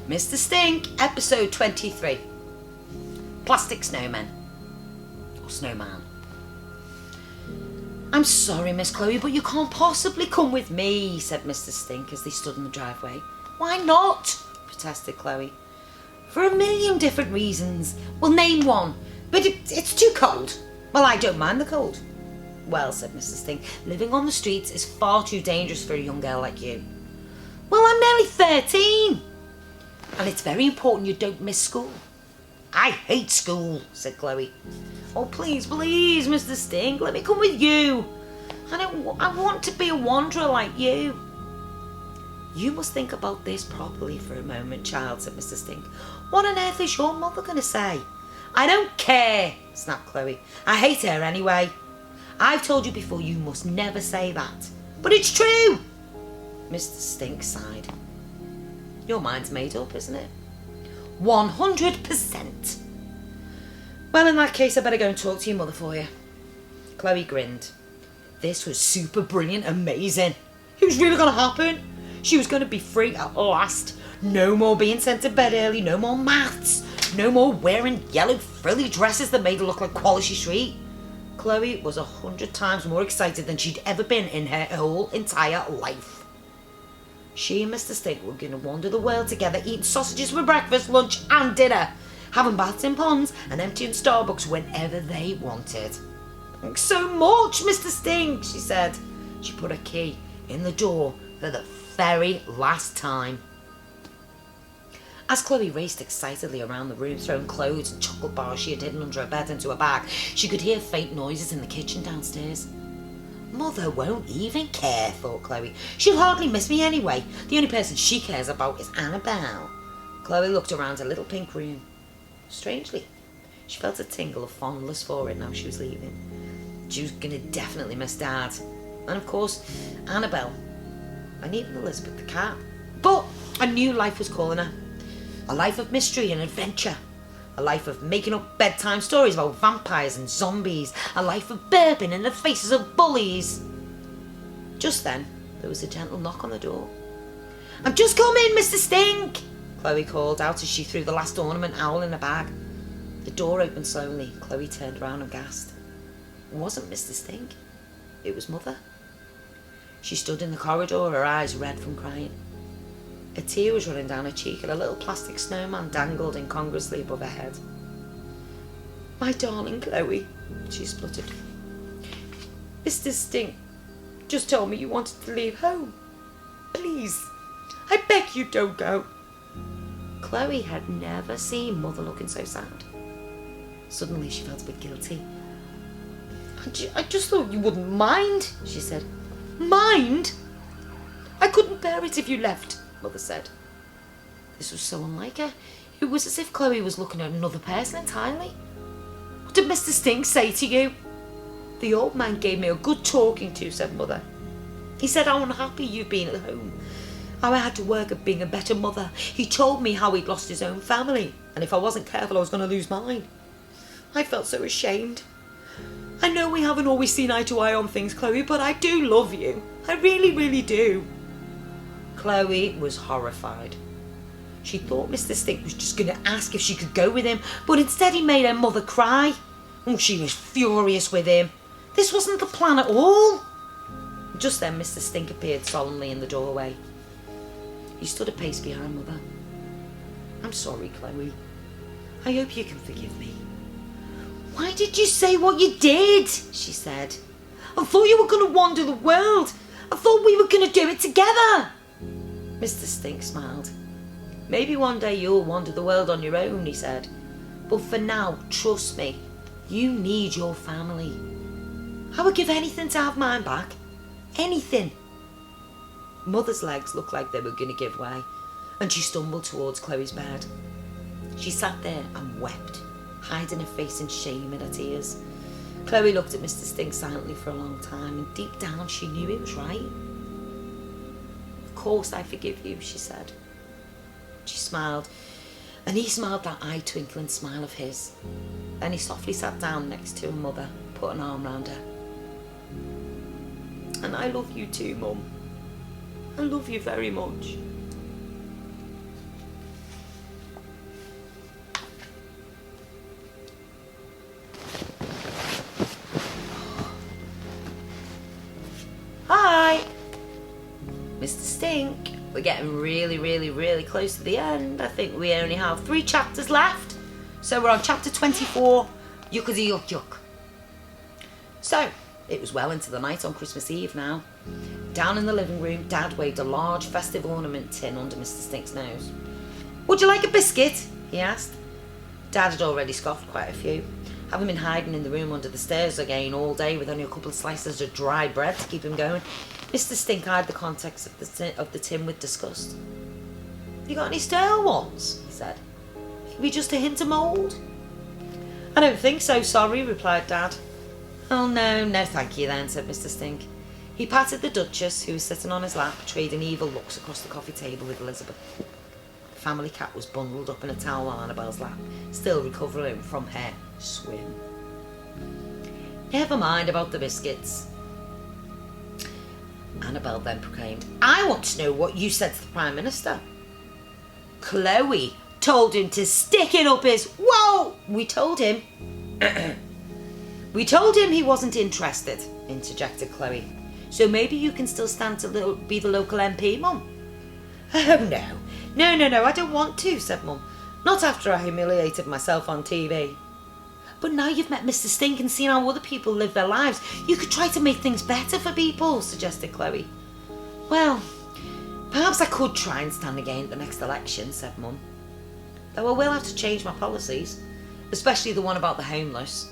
Mr. Stink, episode 23. Plastic snowmen. Or snowman. I'm sorry, Miss Chloe, but you can't possibly come with me, said Mr. Stink as they stood in the driveway. Why not? Protested Chloe. For a million different reasons. Well, name one. But it's too cold. Well, I don't mind the cold. Well, said Mr. Stink, living on the streets is far too dangerous for a young girl like you. Well, I'm nearly 13. And it's very important you don't miss school. I hate school, said Chloe. Oh, please, please, Mr. Stink, let me come with you. I want to be a wanderer like you. You must think about this properly for a moment, child, said Mr. Stink. What on earth is your mother going to say? I don't care, snapped Chloe. I hate her anyway. I've told you before you must never say that. But it's true. Mr. Stink sighed. Your mind's made up, isn't it? 100%. Well, in that case, I better go and talk to your mother for you. Chloe grinned. This was super brilliant, amazing. It was really going to happen. She was going to be free at last. No more being sent to bed early, no more maths, no more wearing yellow frilly dresses that made her look like Quality Street. Chloe was 100 times more excited than she'd ever been in her whole entire life. She and Mr. Stink were going to wander the world together, eating sausages for breakfast, lunch and dinner, having baths in ponds and emptying Starbucks whenever they wanted. Thanks so much, Mr. Stink, she said. She put a key in the door for the very last time. As Chloe raced excitedly around the room, throwing clothes and chocolate bars she had hidden under her bed into a bag, she could hear faint noises in the kitchen downstairs. Mother won't even care, thought Chloe. She'll hardly miss me anyway. The only person she cares about is Annabelle. Chloe looked around her little pink room. Strangely, she felt a tingle of fondness for it now she was leaving. She was going to definitely miss Dad. And of course, Annabelle. And even Elizabeth the cat. But a new life was calling her. A life of mystery and adventure. A life of making up bedtime stories about vampires and zombies. A life of bourbon in the faces of bullies. Just then, there was a gentle knock on the door. I'm just coming, Mr. Stink, Chloe called out as she threw the last ornament owl in her bag. The door opened slowly. Chloe turned around and gasped. It wasn't Mr. Stink. It was Mother. She stood in the corridor, her eyes red from crying. A tear was running down her cheek and a little plastic snowman dangled incongruously above her head. My darling Chloe, she spluttered. Mr. Stink just told me you wanted to leave home. Please, I beg you don't go. Chloe had never seen Mother looking so sad. Suddenly she felt a bit guilty. I just thought you wouldn't mind, she said. Mind? I couldn't bear it if you left, Mother said. This was so unlike her. It was as if Chloe was looking at another person entirely. What did Mr. Stink say to you? The old man gave me a good talking to, said Mother. He said how unhappy you've been at home, how I had to work at being a better mother. He told me how he'd lost his own family, and if I wasn't careful I was going to lose mine. I felt so ashamed. I know we haven't always seen eye to eye on things, Chloe, but I do love you. I really, really do. Chloe was horrified. She thought Mr. Stink was just going to ask if she could go with him, but instead he made her mother cry. Oh, she was furious with him. This wasn't the plan at all. Just then Mr. Stink appeared solemnly in the doorway. He stood a pace behind Mother. I'm sorry, Chloe. I hope you can forgive me. Why did you say what you did? She said. I thought you were going to wander the world. I thought we were going to do it together. Mr. Stink smiled. Maybe one day you'll wander the world on your own, he said. But for now, trust me, you need your family. I would give anything to have mine back. Anything. Mother's legs looked like they were going to give way, and she stumbled towards Chloe's bed. She sat there and wept, hiding her face in shame in her tears. Chloe looked at Mr. Stink silently for a long time, and deep down she knew he was right. Of course I forgive you, she said. She smiled, and he smiled that eye-twinkling smile of his. Then he softly sat down next to her mother, put an arm round her. And I love you too, Mum. I love you very much. Mr. Stink, we're getting really, really, really close to the end. I think we only have 3 chapters left. So we're on chapter 24, Yuckity Yuck Yuck. So, it was well into the night on Christmas Eve now. Down in the living room, Dad waved a large festive ornament tin under Mr. Stink's nose. "Would you like a biscuit?" he asked. Dad had already scoffed quite a few, having been hiding in the room under the stairs again all day with only a couple of slices of dry bread to keep him going. Mr. Stink eyed the contents of the tin with disgust. "You got any stale ones?" he said. "Maybe just a hint of mould?" "I don't think so, sorry," replied Dad. "Oh, no thank you then," said Mr. Stink. He patted the Duchess, who was sitting on his lap, trading evil looks across the coffee table with Elizabeth. The family cat was bundled up in a towel on Annabelle's lap, still recovering from her swim. "Never mind about the biscuits." Annabelle then proclaimed, "I want to know what you said to the Prime Minister." "Chloe told him to stick it up his..." "Whoa! We told him he wasn't interested," interjected Chloe. "So maybe you can still stand to be the local MP, Mum." "Oh, no, I don't want to," said Mum. "Not after I humiliated myself on TV." "But now you've met Mr. Stink and seen how other people live their lives, you could try to make things better for people," suggested Chloe. "Well, perhaps I could try and stand again at the next election," said Mum. "Though I will have to change my policies, especially the one about the homeless.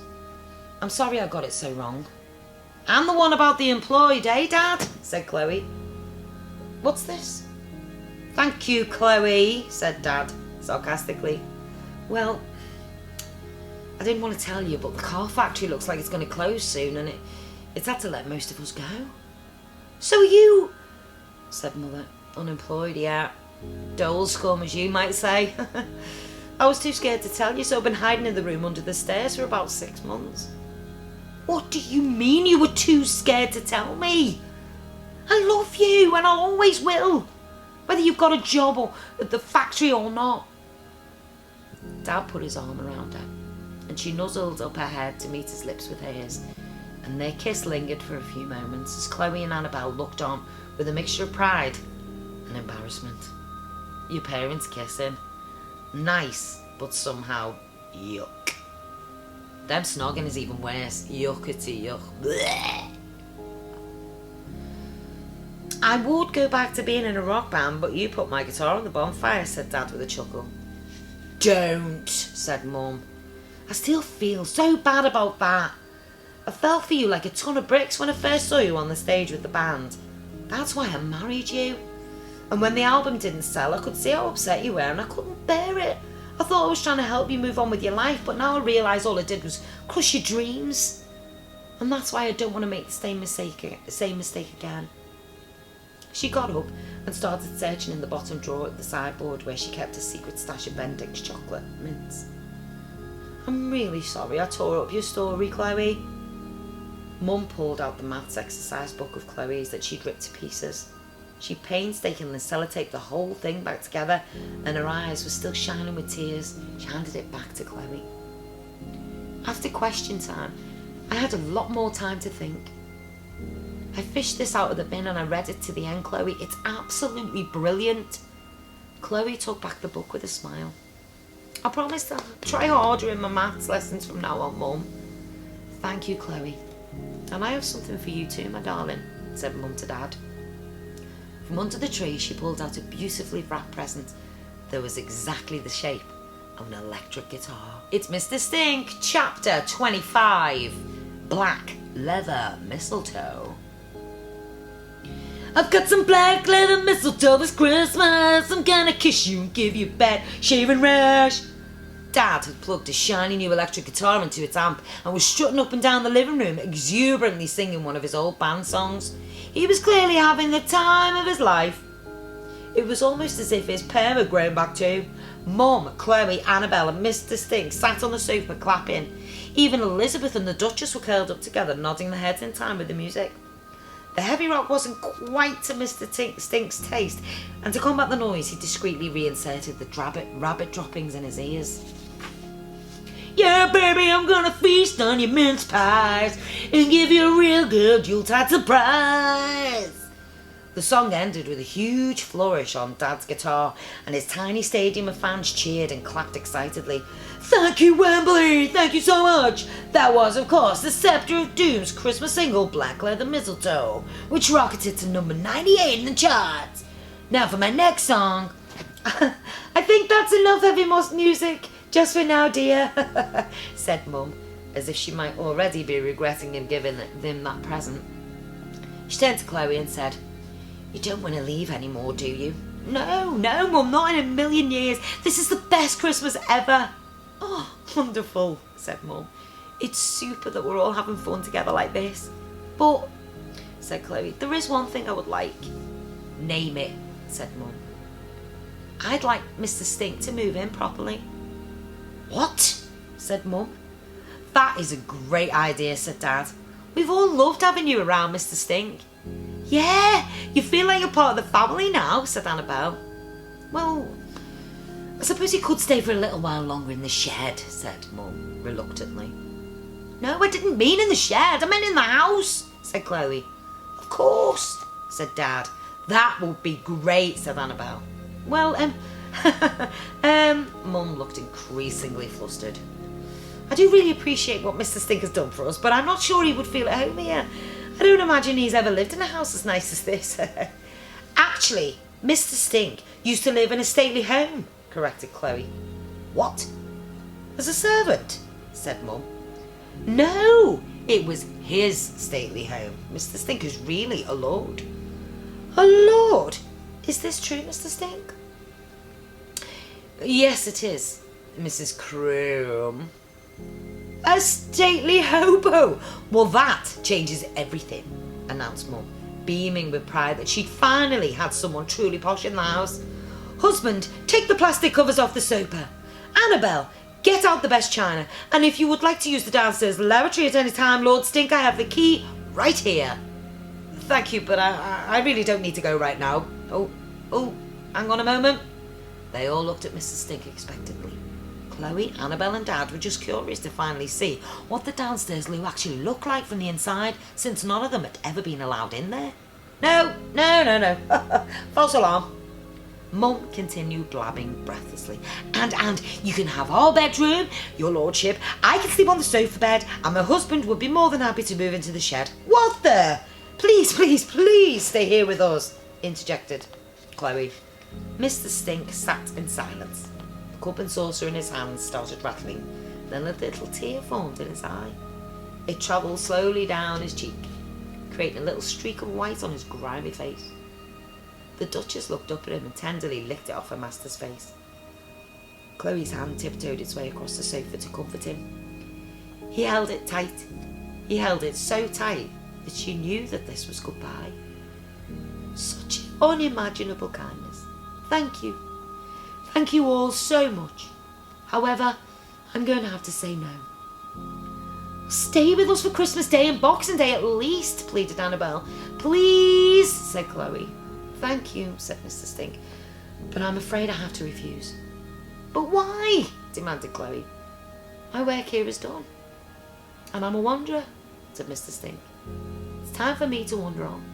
I'm sorry I got it so wrong." "And the one about the employed, eh, Dad?" said Chloe. "What's this?" "Thank you, Chloe," said Dad, sarcastically. "Well, I didn't want to tell you, but the car factory looks like it's going to close soon, and it's had to let most of us go." "So are you," said Mother. "Unemployed, yeah. Dole scum, as you might say." "I was too scared to tell you, so I've been hiding in the room under the stairs for about 6 months." "What do you mean you were too scared to tell me? I love you, and I'll always will, whether you've got a job or at the factory or not." Dad put his arm around her, and she nuzzled up her head to meet his lips with hers, and their kiss lingered for a few moments as Chloe and Annabelle looked on with a mixture of pride and embarrassment. Your parents kissing. Nice, but somehow yuck. Them snogging is even worse. Yuckity yuck. Blech. "I would go back to being in a rock band, but you put my guitar on the bonfire," said Dad with a chuckle. "Don't," said Mum. "I still feel so bad about that. I fell for you like a ton of bricks when I first saw you on the stage with the band. That's why I married you. And when the album didn't sell, I could see how upset you were and I couldn't bear it. I thought I was trying to help you move on with your life, but now I realise all I did was crush your dreams. And that's why I don't want to make the same mistake again." She got up and started searching in the bottom drawer at the sideboard where she kept a secret stash of Benedict's chocolate mints. "I'm really sorry I tore up your story, Chloe." Mum pulled out the maths exercise book of Chloe's that she'd ripped to pieces. She painstakingly sellotaped the whole thing back together, and her eyes were still shining with tears. She handed it back to Chloe. "After question time, I had a lot more time to think. I fished this out of the bin and I read it to the end, Chloe. It's absolutely brilliant." Chloe took back the book with a smile. "I promise to try harder in my maths lessons from now on, Mum." "Thank you, Chloe. And I have something for you too, my darling," said Mum to Dad. From under the tree, she pulled out a beautifully wrapped present that was exactly the shape of an electric guitar. It's Mr. Stink, Chapter 25, Black Leather Mistletoe. "I've got some black leather mistletoe this Christmas. I'm gonna kiss you and give you a bad shaving rash." Dad had plugged a shiny new electric guitar into its amp and was strutting up and down the living room, exuberantly singing one of his old band songs. He was clearly having the time of his life. It was almost as if his perm had grown back too. Mum, Chloe, Annabelle and Mr. Stink sat on the sofa clapping. Even Elizabeth and the Duchess were curled up together, nodding their heads in time with the music. The heavy rock wasn't quite to Mr. Stink's taste, and to combat the noise, he discreetly reinserted the rabbit droppings in his ears. "Yeah, baby, I'm gonna feast on your mince pies and give you a real good Yuletide surprise." The song ended with a huge flourish on Dad's guitar, and his tiny stadium of fans cheered and clapped excitedly. "Thank you, Wembley! Thank you so much!" That was, of course, the Sceptre of Doom's Christmas single, Black Leather Mistletoe, which rocketed to number 98 in the charts. Now for my next song. "I think that's enough heavy music, just for now, dear," said Mum, as if she might already be regretting him giving them that present. She turned to Chloe and said, "You don't want to leave anymore, do you?" No, Mum, not in a million years. This is the best Christmas ever." "Oh, wonderful," said Mum. "It's super that we're all having fun together like this. But," said Chloe, "there is one thing I would like." "Name it," said Mum. "I'd like Mr. Stink to move in properly." "What?" said Mum. "That is a great idea," said Dad. "We've all loved having you around, Mr. Stink." "Yeah, you feel like you're part of the family now," said Annabelle. "Well, I suppose you could stay for a little while longer in the shed," said Mum, reluctantly. "No, I didn't mean in the shed, I meant in the house," said Chloe. "Of course," said Dad. "That would be great," said Annabelle. "Well, Mum looked increasingly flustered. "I do really appreciate what Mr. Stink has done for us, but I'm not sure he would feel at home here. I don't imagine he's ever lived in a house as nice as this." "Actually, Mr. Stink used to live in a stately home," corrected Chloe. "What? As a servant?" said Mum. "No, it was his stately home. Mr. Stink is really a lord." "A lord? Is this true, Mr. Stink?" "Yes, it is, Mrs. Croom." "A stately hobo? Well, that changes everything," announced Mum, beaming with pride that she'd finally had someone truly posh in the house. "Husband, take the plastic covers off the sofa. Annabelle, get out the best china. And if you would like to use the downstairs lavatory at any time, Lord Stink, I have the key right here." "Thank you, but I really don't need to go right now." Oh, hang on a moment." They all looked at Mr. Stink expectantly. Chloe, Annabelle and Dad were just curious to finally see what the downstairs loo actually looked like from the inside, since none of them had ever been allowed in there. No. False alarm." Mum continued blabbing breathlessly. And you can have our bedroom, your lordship. I can sleep on the sofa bed, and my husband would be more than happy to move into the shed." "What the? Please stay here with us," interjected Chloe. Mr. Stink sat in silence. The cup and saucer in his hands started rattling. Then a little tear formed in his eye. It travelled slowly down his cheek, creating a little streak of white on his grimy face. The Duchess looked up at him and tenderly licked it off her master's face. Chloe's hand tiptoed its way across the sofa to comfort him. He held it tight. He held it so tight that she knew that this was goodbye. Such unimaginable kindness. Thank you. Thank you all so much. However, I'm going to have to say no." "Stay with us for Christmas Day and Boxing Day at least," pleaded Annabelle. "Please," said Chloe. "Thank you," said Mr. Stink, "but I'm afraid I have to refuse." "But why?" demanded Chloe. "My work here is done, and I'm a wanderer," said Mr. Stink. "It's time for me to wander on."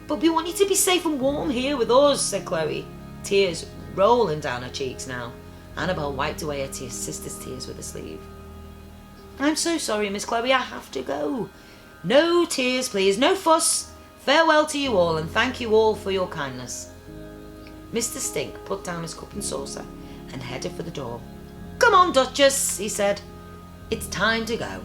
"But we want you to be safe and warm here with us," said Chloe, tears rolling down her cheeks now. Annabelle wiped away her sister's tears with her sleeve. "I'm so sorry, Miss Chloe, I have to go." "No tears, please, no fuss. Farewell to you all, and thank you all for your kindness." Mr. Stink put down his cup and saucer and headed for the door. "Come on, Duchess," he said. "It's time to go."